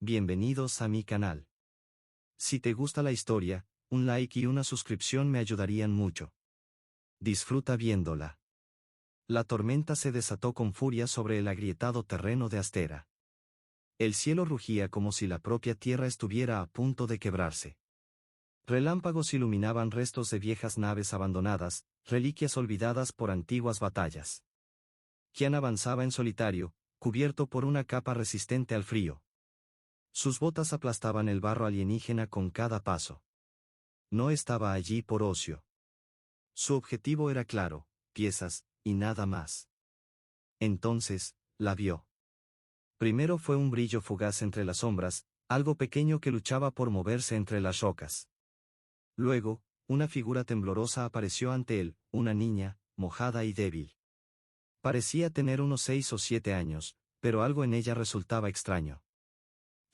Bienvenidos a mi canal. Si te gusta la historia, un like y una suscripción me ayudarían mucho. Disfruta viéndola. La tormenta se desató con furia sobre el agrietado terreno de Astera. El cielo rugía como si la propia tierra estuviera a punto de quebrarse. Relámpagos iluminaban restos de viejas naves abandonadas, reliquias olvidadas por antiguas batallas. Qian avanzaba en solitario, cubierto por una capa resistente al frío. Sus botas aplastaban el barro alienígena con cada paso. No estaba allí por ocio. Su objetivo era claro, piezas, y nada más. Entonces, la vio. Primero fue un brillo fugaz entre las sombras, algo pequeño que luchaba por moverse entre las rocas. Luego, una figura temblorosa apareció ante él, una niña, mojada y débil. Parecía tener unos 6 o 7 años, pero algo en ella resultaba extraño.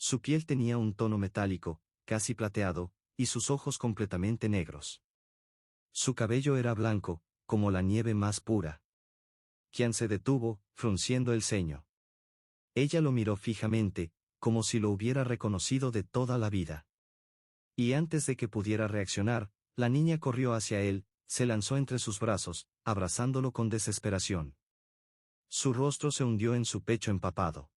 Su piel tenía un tono metálico, casi plateado, y sus ojos completamente negros. Su cabello era blanco, como la nieve más pura. Qian se detuvo, frunciendo el ceño. Ella lo miró fijamente, como si lo hubiera reconocido de toda la vida. Y antes de que pudiera reaccionar, la niña corrió hacia él, se lanzó entre sus brazos, abrazándolo con desesperación. Su rostro se hundió en su pecho empapado.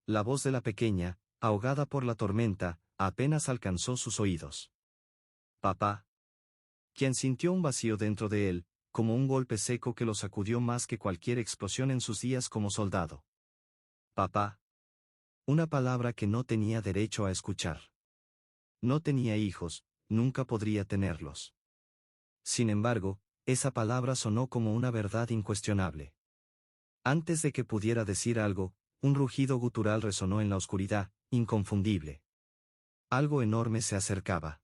La voz de la pequeña, ahogada por la tormenta, apenas alcanzó sus oídos. «Papá». Qian sintió un vacío dentro de él, como un golpe seco que lo sacudió más que cualquier explosión en sus días como soldado. «Papá». Una palabra que no tenía derecho a escuchar. No tenía hijos, nunca podría tenerlos. Sin embargo, esa palabra sonó como una verdad incuestionable. Antes de que pudiera decir algo, un rugido gutural resonó en la oscuridad, inconfundible. Algo enorme se acercaba.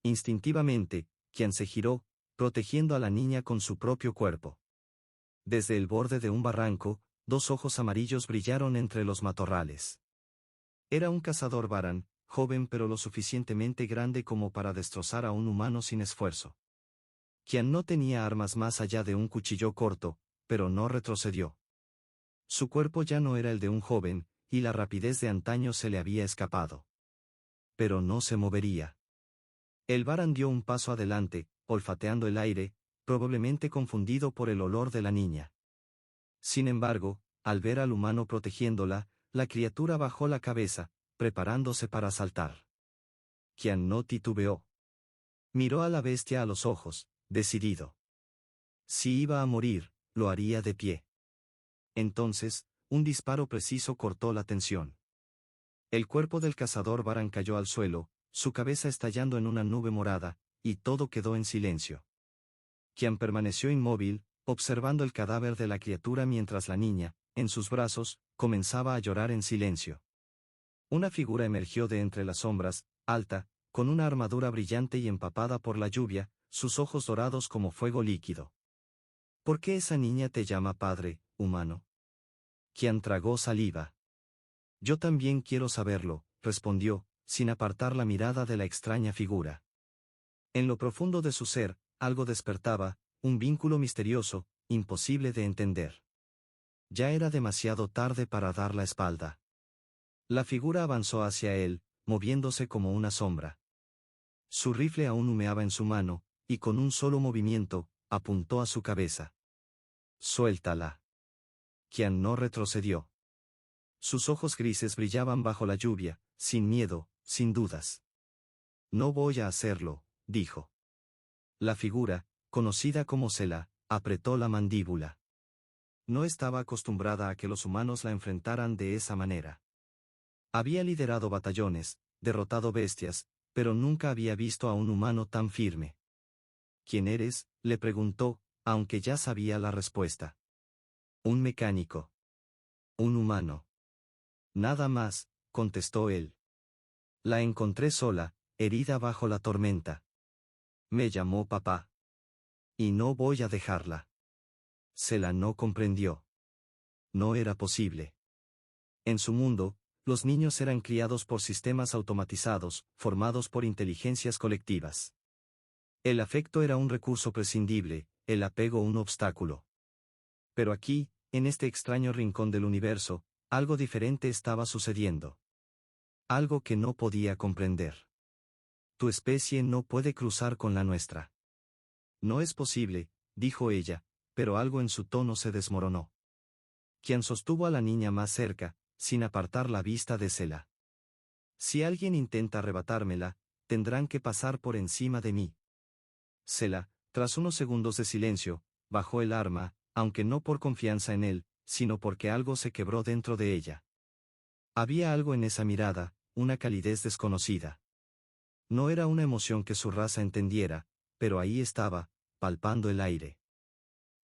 Instintivamente, Qian se giró, protegiendo a la niña con su propio cuerpo. Desde el borde de un barranco, 2 ojos amarillos brillaron entre los matorrales. Era un cazador varán, joven pero lo suficientemente grande como para destrozar a un humano sin esfuerzo. Qian no tenía armas más allá de un cuchillo corto, pero no retrocedió. Su cuerpo ya no era el de un joven, y la rapidez de antaño se le había escapado. Pero no se movería. El varán dio un paso adelante, olfateando el aire, probablemente confundido por el olor de la niña. Sin embargo, al ver al humano protegiéndola, la criatura bajó la cabeza, preparándose para saltar. Qian no titubeó. Miró a la bestia a los ojos, decidido. Si iba a morir, lo haría de pie. Entonces, un disparo preciso cortó la tensión. El cuerpo del cazador varán cayó al suelo, su cabeza estallando en una nube morada, y todo quedó en silencio. Qian permaneció inmóvil, observando el cadáver de la criatura mientras la niña, en sus brazos, comenzaba a llorar en silencio. Una figura emergió de entre las sombras, alta, con una armadura brillante y empapada por la lluvia, sus ojos dorados como fuego líquido. ¿Por qué esa niña te llama padre, humano? Qian tragó saliva. Yo también quiero saberlo, respondió, sin apartar la mirada de la extraña figura. En lo profundo de su ser, algo despertaba, un vínculo misterioso, imposible de entender. Ya era demasiado tarde para dar la espalda. La figura avanzó hacia él, moviéndose como una sombra. Su rifle aún humeaba en su mano, y con un solo movimiento, apuntó a su cabeza. «Suéltala». Qian no retrocedió. Sus ojos grises brillaban bajo la lluvia, sin miedo, sin dudas. «No voy a hacerlo», dijo. La figura, conocida como Sela, apretó la mandíbula. No estaba acostumbrada a que los humanos la enfrentaran de esa manera. Había liderado batallones, derrotado bestias, pero nunca había visto a un humano tan firme. «¿Quién eres?», le preguntó, aunque ya sabía la respuesta. «Un mecánico». «Un humano». «Nada más», contestó él. «La encontré sola, herida bajo la tormenta. Me llamó papá. Y no voy a dejarla». Sela no comprendió. No era posible. En su mundo, los niños eran criados por sistemas automatizados, formados por inteligencias colectivas. El afecto era un recurso prescindible, el apego un obstáculo. Pero aquí, en este extraño rincón del universo, algo diferente estaba sucediendo. Algo que no podía comprender. Tu especie no puede cruzar con la nuestra. No es posible, dijo ella, pero algo en su tono se desmoronó. Quien sostuvo a la niña más cerca, sin apartar la vista de Selah. Si alguien intenta arrebatármela, tendrán que pasar por encima de mí. Selah, tras unos segundos de silencio, bajó el arma, aunque no por confianza en él, sino porque algo se quebró dentro de ella. Había algo en esa mirada, una calidez desconocida. No era una emoción que su raza entendiera, pero ahí estaba, palpando el aire.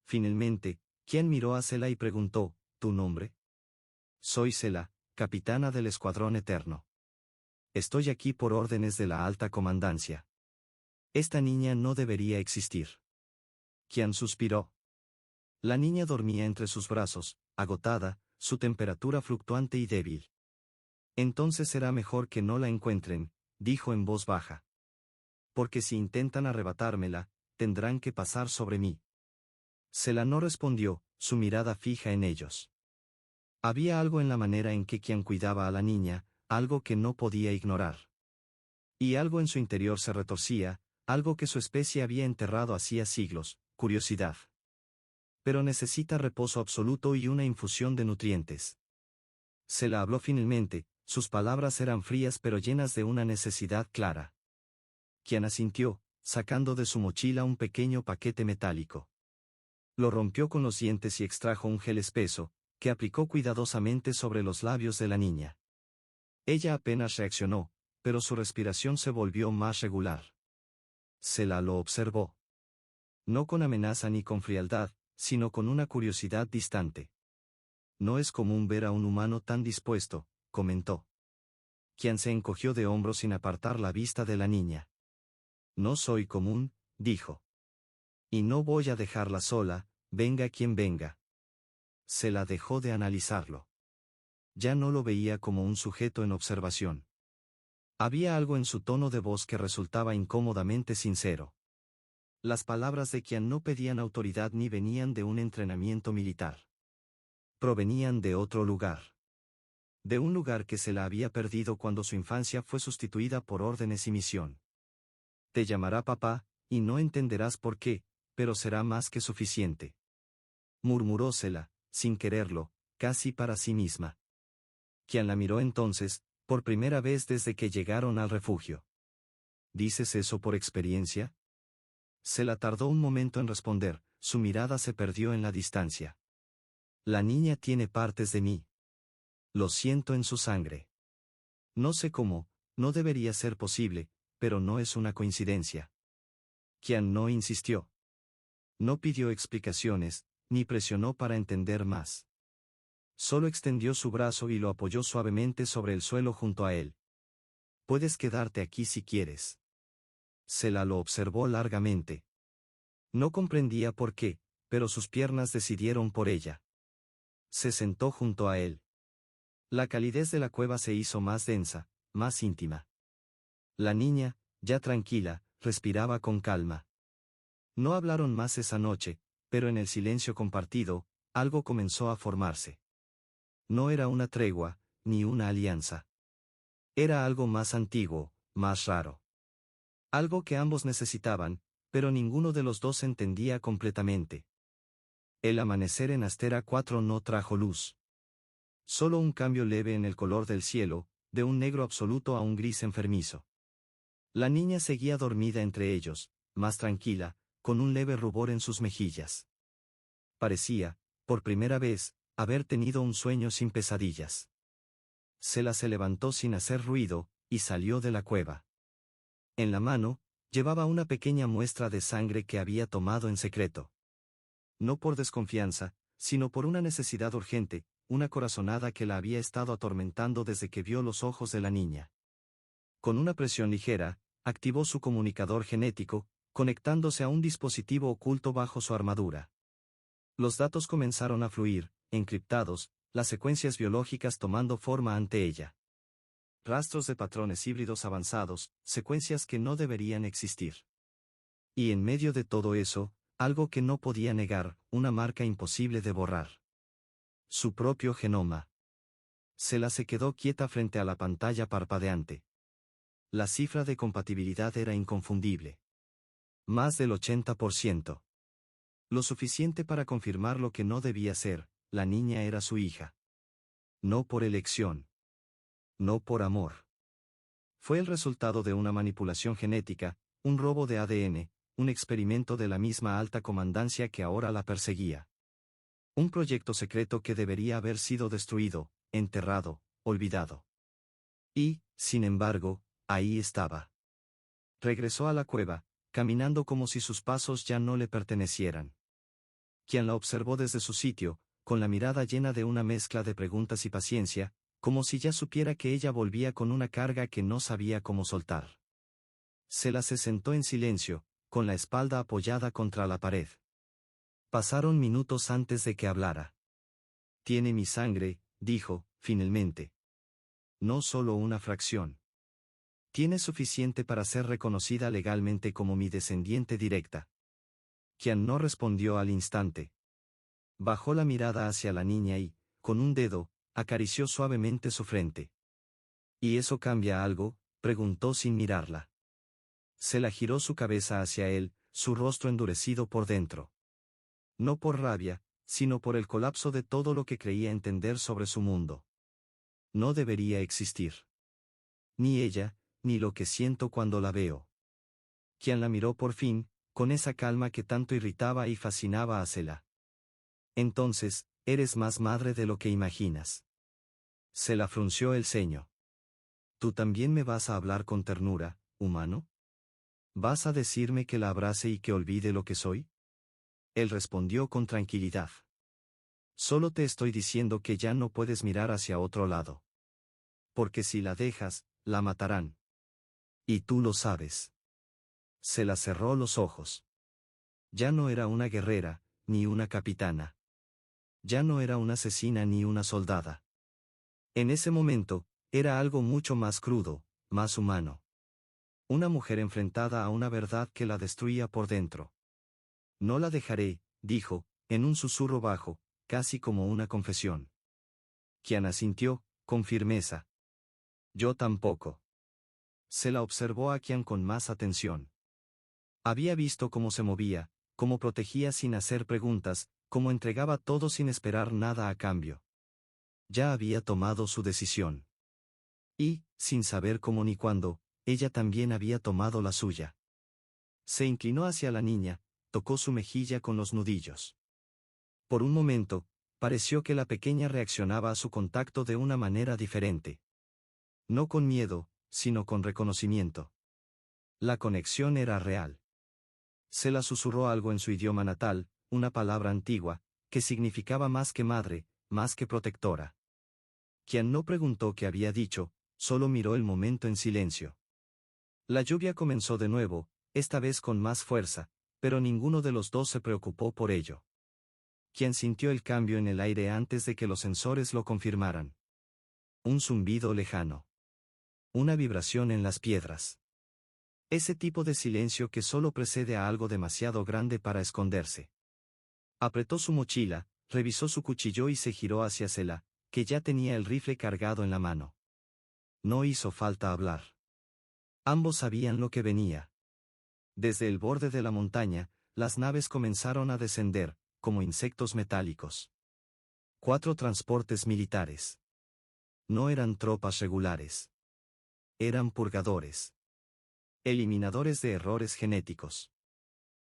Finalmente, Qian miró a Selah y preguntó, ¿tu nombre? Soy Selah, capitana del Escuadrón Eterno. Estoy aquí por órdenes de la alta comandancia. Esta niña no debería existir. Qian suspiró. La niña dormía entre sus brazos, agotada, su temperatura fluctuante y débil. Entonces será mejor que no la encuentren, dijo en voz baja. Porque si intentan arrebatármela, tendrán que pasar sobre mí. Selah no respondió, su mirada fija en ellos. Había algo en la manera en que Qian cuidaba a la niña, algo que no podía ignorar. Y algo en su interior se retorcía, algo que su especie había enterrado hacía siglos, curiosidad. Pero necesita reposo absoluto y una infusión de nutrientes. Selah habló finalmente, sus palabras eran frías pero llenas de una necesidad clara. Qian asintió, sacando de su mochila un pequeño paquete metálico. Lo rompió con los dientes y extrajo un gel espeso, que aplicó cuidadosamente sobre los labios de la niña. Ella apenas reaccionó, pero su respiración se volvió más regular. Selah lo observó. No con amenaza ni con frialdad, sino con una curiosidad distante. No es común ver a un humano tan dispuesto, comentó. Qian se encogió de hombros sin apartar la vista de la niña. No soy común, dijo. Y no voy a dejarla sola, venga quien venga. Selah dejó de analizarlo. Ya no lo veía como un sujeto en observación. Había algo en su tono de voz que resultaba incómodamente sincero. Las palabras de Qian no pedían autoridad ni venían de un entrenamiento militar. Provenían de otro lugar. De un lugar que Selah había perdido cuando su infancia fue sustituida por órdenes y misión. Te llamará papá, y no entenderás por qué, pero será más que suficiente. Murmuró Selah, sin quererlo, casi para sí misma. Qian la miró entonces, por primera vez desde que llegaron al refugio. ¿Dices eso por experiencia? Selah tardó un momento en responder, su mirada se perdió en la distancia. La niña tiene partes de mí. Lo siento en su sangre. No sé cómo, no debería ser posible, pero no es una coincidencia. Qian no insistió. No pidió explicaciones, ni presionó para entender más. Solo extendió su brazo y lo apoyó suavemente sobre el suelo junto a él. Puedes quedarte aquí si quieres. Selah lo observó largamente. No comprendía por qué, pero sus piernas decidieron por ella. Se sentó junto a él. La calidez de la cueva se hizo más densa, más íntima. La niña, ya tranquila, respiraba con calma. No hablaron más esa noche, pero en el silencio compartido, algo comenzó a formarse. No era una tregua, ni una alianza. Era algo más antiguo, más raro. Algo que ambos necesitaban, pero ninguno de los dos entendía completamente. El amanecer en Astera 4 no trajo luz. Solo un cambio leve en el color del cielo, de un negro absoluto a un gris enfermizo. La niña seguía dormida entre ellos, más tranquila, con un leve rubor en sus mejillas. Parecía, por primera vez, haber tenido un sueño sin pesadillas. Selah se levantó sin hacer ruido, y salió de la cueva. En la mano, llevaba una pequeña muestra de sangre que había tomado en secreto. No por desconfianza, sino por una necesidad urgente, una corazonada que la había estado atormentando desde que vio los ojos de la niña. Con una presión ligera, activó su comunicador genético, conectándose a un dispositivo oculto bajo su armadura. Los datos comenzaron a fluir, encriptados, las secuencias biológicas tomando forma ante ella. Rastros de patrones híbridos avanzados, secuencias que no deberían existir. Y en medio de todo eso, algo que no podía negar, una marca imposible de borrar. Su propio genoma. Sela se quedó quieta frente a la pantalla parpadeante. La cifra de compatibilidad era inconfundible. Más del 80%. Lo suficiente para confirmar lo que no debía ser: la niña era su hija. No por elección. No por amor. Fue el resultado de una manipulación genética, un robo de ADN, un experimento de la misma alta comandancia que ahora la perseguía. Un proyecto secreto que debería haber sido destruido, enterrado, olvidado. Y, sin embargo, ahí estaba. Regresó a la cueva, caminando como si sus pasos ya no le pertenecieran. Quien la observó desde su sitio, con la mirada llena de una mezcla de preguntas y paciencia, como si ya supiera que ella volvía con una carga que no sabía cómo soltar. Sela se sentó en silencio, con la espalda apoyada contra la pared. Pasaron minutos antes de que hablara. Tiene mi sangre, dijo, finalmente. No solo una fracción. Tiene suficiente para ser reconocida legalmente como mi descendiente directa. Qian no respondió al instante. Bajó la mirada hacia la niña y, con un dedo, acarició suavemente su frente. ¿Y eso cambia algo?, preguntó sin mirarla. Sela giró su cabeza hacia él, su rostro endurecido por dentro. No por rabia, sino por el colapso de todo lo que creía entender sobre su mundo. No debería existir. Ni ella, ni lo que siento cuando la veo. Qian la miró por fin, con esa calma que tanto irritaba y fascinaba a Sela. Entonces, eres más madre de lo que imaginas. Sela frunció el ceño. ¿Tú también me vas a hablar con ternura, humano? ¿Vas a decirme que la abrace y que olvide lo que soy? Él respondió con tranquilidad. Solo te estoy diciendo que ya no puedes mirar hacia otro lado. Porque si la dejas, la matarán. Y tú lo sabes. Sela cerró los ojos. Ya no era una guerrera, ni una capitana. Ya no era una asesina ni una soldada. En ese momento, era algo mucho más crudo, más humano. Una mujer enfrentada a una verdad que la destruía por dentro. No la dejaré, dijo, en un susurro bajo, casi como una confesión. Qian asintió, con firmeza. Yo tampoco. Se la observó a Qian con más atención. Había visto cómo se movía, cómo protegía sin hacer preguntas, cómo entregaba todo sin esperar nada a cambio. Ya había tomado su decisión. Y, sin saber cómo ni cuándo, ella también había tomado la suya. Se inclinó hacia la niña, tocó su mejilla con los nudillos. Por un momento, pareció que la pequeña reaccionaba a su contacto de una manera diferente. No con miedo, sino con reconocimiento. La conexión era real. Se la susurró algo en su idioma natal, una palabra antigua, que significaba más que madre, más que protectora. Quien no preguntó qué había dicho, solo miró el momento en silencio. La lluvia comenzó de nuevo, esta vez con más fuerza, pero ninguno de los dos se preocupó por ello. Quien sintió el cambio en el aire antes de que los sensores lo confirmaran. Un zumbido lejano. Una vibración en las piedras. Ese tipo de silencio que solo precede a algo demasiado grande para esconderse. Apretó su mochila, revisó su cuchillo y se giró hacia Sela, que ya tenía el rifle cargado en la mano. No hizo falta hablar. Ambos sabían lo que venía. Desde el borde de la montaña, las naves comenzaron a descender, como insectos metálicos. 4 transportes militares. No eran tropas regulares. Eran purgadores. Eliminadores de errores genéticos.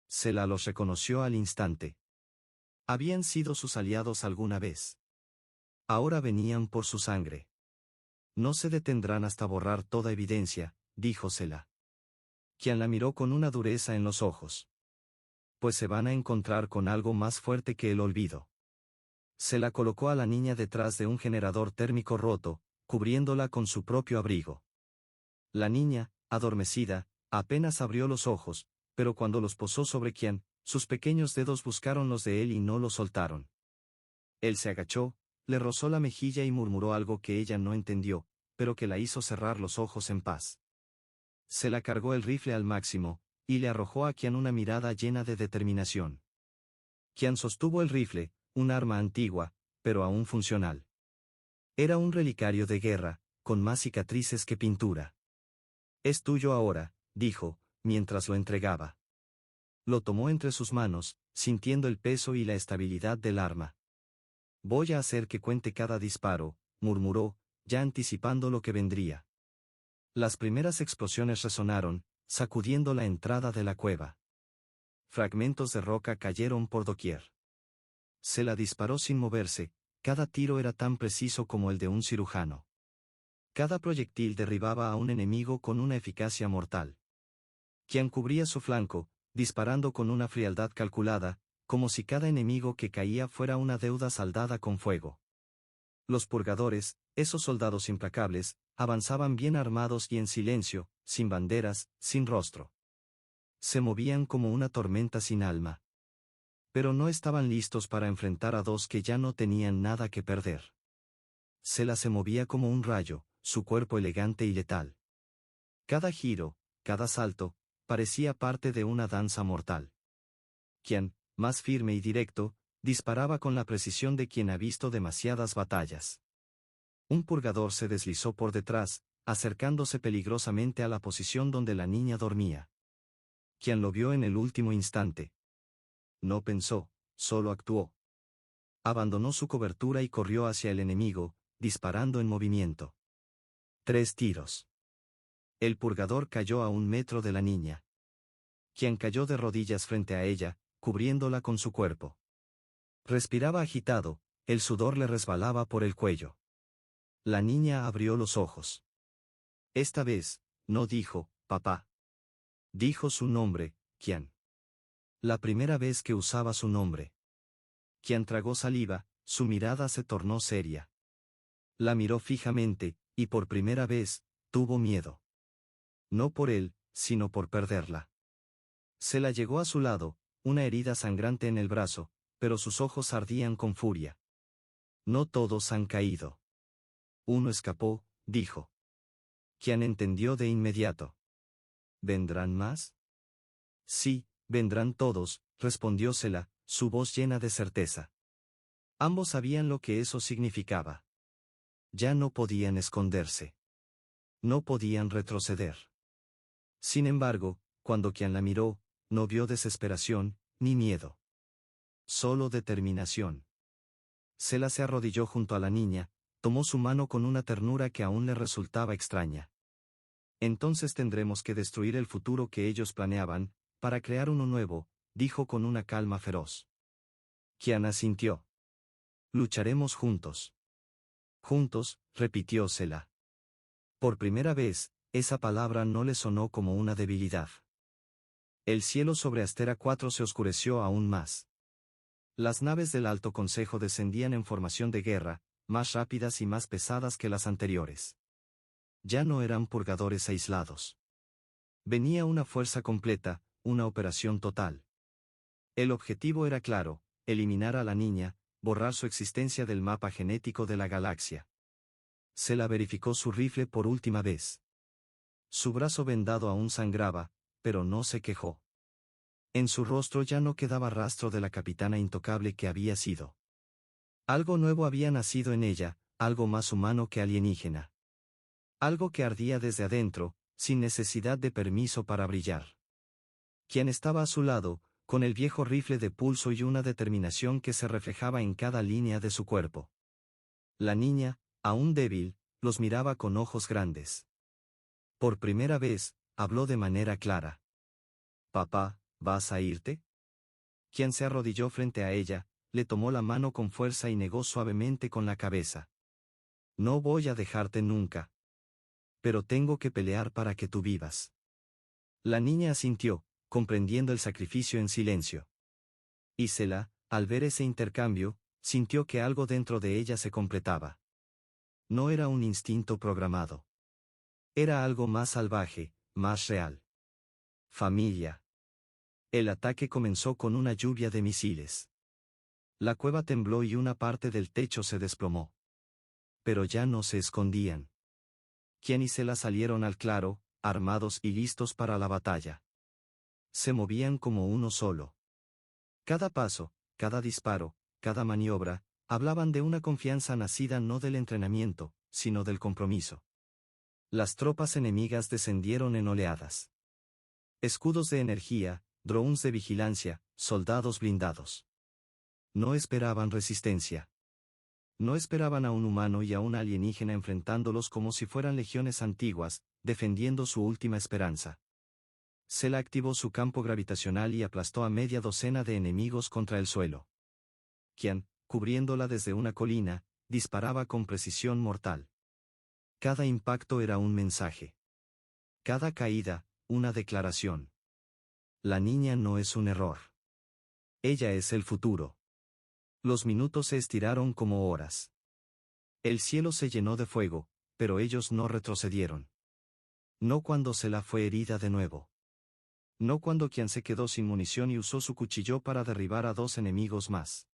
Sela los reconoció al instante. Habían sido sus aliados alguna vez. Ahora venían por su sangre. No se detendrán hasta borrar toda evidencia, dijo Sela. Quien la miró con una dureza en los ojos. Pues se van a encontrar con algo más fuerte que el olvido. Sela colocó a la niña detrás de un generador térmico roto, cubriéndola con su propio abrigo. La niña, adormecida, apenas abrió los ojos, pero cuando los posó sobre Qian, sus pequeños dedos buscaron los de él y no los soltaron. Él se agachó, le rozó la mejilla y murmuró algo que ella no entendió, pero que la hizo cerrar los ojos en paz. Se la cargó el rifle al máximo, y le arrojó a Qian una mirada llena de determinación. Qian sostuvo el rifle, un arma antigua, pero aún funcional. Era un relicario de guerra, con más cicatrices que pintura. Es tuyo ahora, dijo, mientras lo entregaba. Lo tomó entre sus manos, sintiendo el peso y la estabilidad del arma. Voy a hacer que cuente cada disparo, murmuró, ya anticipando lo que vendría. Las primeras explosiones resonaron, sacudiendo la entrada de la cueva. Fragmentos de roca cayeron por doquier. Se la disparó sin moverse, cada tiro era tan preciso como el de un cirujano. Cada proyectil derribaba a un enemigo con una eficacia mortal. Qian cubría su flanco, disparando con una frialdad calculada, como si cada enemigo que caía fuera una deuda saldada con fuego. Los purgadores, esos soldados implacables, avanzaban bien armados y en silencio, sin banderas, sin rostro. Se movían como una tormenta sin alma. Pero no estaban listos para enfrentar a dos que ya no tenían nada que perder. Selah se movía como un rayo, su cuerpo elegante y letal. Cada giro, cada salto, parecía parte de una danza mortal. Qian, más firme y directo, disparaba con la precisión de quien ha visto demasiadas batallas. Un purgador se deslizó por detrás, acercándose peligrosamente a la posición donde la niña dormía. Qian lo vio en el último instante. No pensó, solo actuó. Abandonó su cobertura y corrió hacia el enemigo, disparando en movimiento. 3 tiros. El purgador cayó a 1 metro de la niña. Qian cayó de rodillas frente a ella, cubriéndola con su cuerpo. Respiraba agitado, el sudor le resbalaba por el cuello. La niña abrió los ojos. Esta vez, no dijo, papá. Dijo su nombre, Qian. La primera vez que usaba su nombre. Qian tragó saliva, su mirada se tornó seria. La miró fijamente, y por primera vez, tuvo miedo. No por él, sino por perderla. Se la llegó a su lado, una herida sangrante en el brazo, pero sus ojos ardían con furia. No todos han caído. Uno escapó, dijo. Qian entendió de inmediato. ¿Vendrán más? Sí, vendrán todos, respondió Selah, su voz llena de certeza. Ambos sabían lo que eso significaba. Ya no podían esconderse. No podían retroceder. Sin embargo, cuando Qian la miró, no vio desesperación, ni miedo. Solo determinación. Selah se arrodilló junto a la niña, tomó su mano con una ternura que aún le resultaba extraña. Entonces tendremos que destruir el futuro que ellos planeaban, para crear uno nuevo, dijo con una calma feroz. Qian asintió. Lucharemos juntos. Juntos, repitió Selah. Por primera vez, esa palabra no le sonó como una debilidad. El cielo sobre Astera 4 se oscureció aún más. Las naves del Alto Consejo descendían en formación de guerra, más rápidas y más pesadas que las anteriores. Ya no eran purgadores aislados. Venía una fuerza completa, una operación total. El objetivo era claro, eliminar a la niña, borrar su existencia del mapa genético de la galaxia. Selah verificó su rifle por última vez. Su brazo vendado aún sangraba, pero no se quejó. En su rostro ya no quedaba rastro de la capitana intocable que había sido. Algo nuevo había nacido en ella, algo más humano que alienígena. Algo que ardía desde adentro, sin necesidad de permiso para brillar. Quien estaba a su lado, con el viejo rifle de pulso y una determinación que se reflejaba en cada línea de su cuerpo. La niña, aún débil, los miraba con ojos grandes. Por primera vez, habló de manera clara. «Papá, ¿vas a irte?» Quien se arrodilló frente a ella, le tomó la mano con fuerza y negó suavemente con la cabeza. «No voy a dejarte nunca. Pero tengo que pelear para que tú vivas». La niña asintió, comprendiendo el sacrificio en silencio. Y Selah, al ver ese intercambio, sintió que algo dentro de ella se completaba. No era un instinto programado. Era algo más salvaje, más real. Familia. El ataque comenzó con una lluvia de misiles. La cueva tembló y una parte del techo se desplomó. Pero ya no se escondían. Qian y Selah salieron al claro, armados y listos para la batalla. Se movían como uno solo. Cada paso, cada disparo, cada maniobra, Hablaban de una confianza nacida no del entrenamiento, sino del compromiso. Las tropas enemigas descendieron en oleadas. Escudos de energía, drones de vigilancia, soldados blindados. No esperaban resistencia. No esperaban a un humano y a un alienígena enfrentándolos como si fueran legiones antiguas, defendiendo su última esperanza. Sela activó su campo gravitacional y aplastó a media docena de enemigos contra el suelo. Qian, cubriéndola desde una colina, disparaba con precisión mortal. Cada impacto era un mensaje. Cada caída, una declaración. La niña no es un error. Ella es el futuro. Los minutos se estiraron como horas. El cielo se llenó de fuego, pero ellos no retrocedieron. No cuando Sela fue herida de nuevo. No cuando Qian se quedó sin munición y usó su cuchillo para derribar a 2 enemigos más.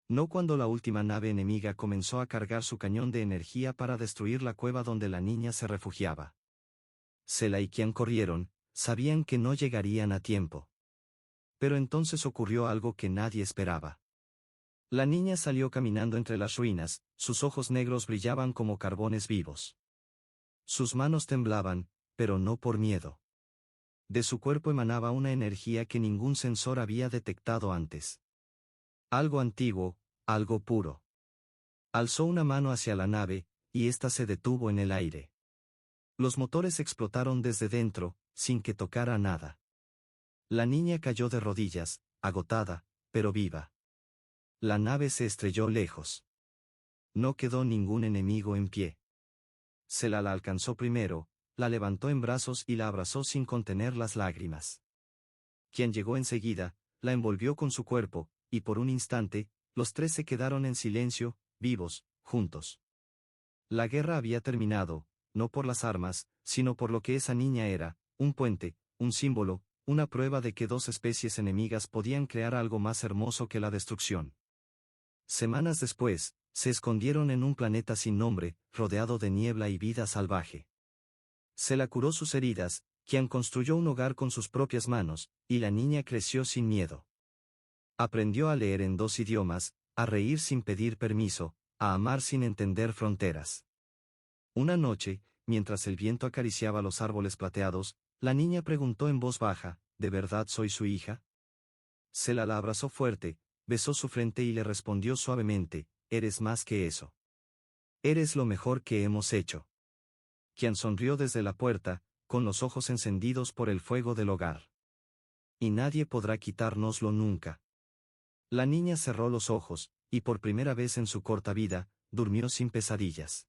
No cuando la última nave enemiga comenzó a cargar su cañón de energía para destruir la cueva donde la niña se refugiaba. Sela y Qian corrieron, sabían que no llegarían a tiempo. Pero entonces ocurrió algo que nadie esperaba. La niña salió caminando entre las ruinas, sus ojos negros brillaban como carbones vivos. Sus manos temblaban, pero no por miedo. De su cuerpo emanaba una energía que ningún sensor había detectado antes. Algo antiguo, algo puro. Alzó una mano hacia la nave, y ésta se detuvo en el aire. Los motores explotaron desde dentro, sin que tocara nada. La niña cayó de rodillas, agotada, pero viva. La nave se estrelló lejos. No quedó ningún enemigo en pie. Sela la alcanzó primero, la levantó en brazos y la abrazó sin contener las lágrimas. Quien llegó enseguida, la envolvió con su cuerpo, y por un instante, los 3 se quedaron en silencio, vivos, juntos. La guerra había terminado, no por las armas, sino por lo que esa niña era, un puente, un símbolo, una prueba de que 2 especies enemigas podían crear algo más hermoso que la destrucción. Semanas después, se escondieron en un planeta sin nombre, rodeado de niebla y vida salvaje. Sela curó sus heridas, Qian construyó un hogar con sus propias manos, y la niña creció sin miedo. Aprendió a leer en 2 idiomas, a reír sin pedir permiso, a amar sin entender fronteras. Una noche, mientras el viento acariciaba los árboles plateados, la niña preguntó en voz baja, ¿de verdad soy su hija? Sela la abrazó fuerte, besó su frente y le respondió suavemente, eres más que eso. Eres lo mejor que hemos hecho. Qian sonrió desde la puerta, con los ojos encendidos por el fuego del hogar. Y nadie podrá quitárnoslo nunca. La niña cerró los ojos, y por primera vez en su corta vida, durmió sin pesadillas.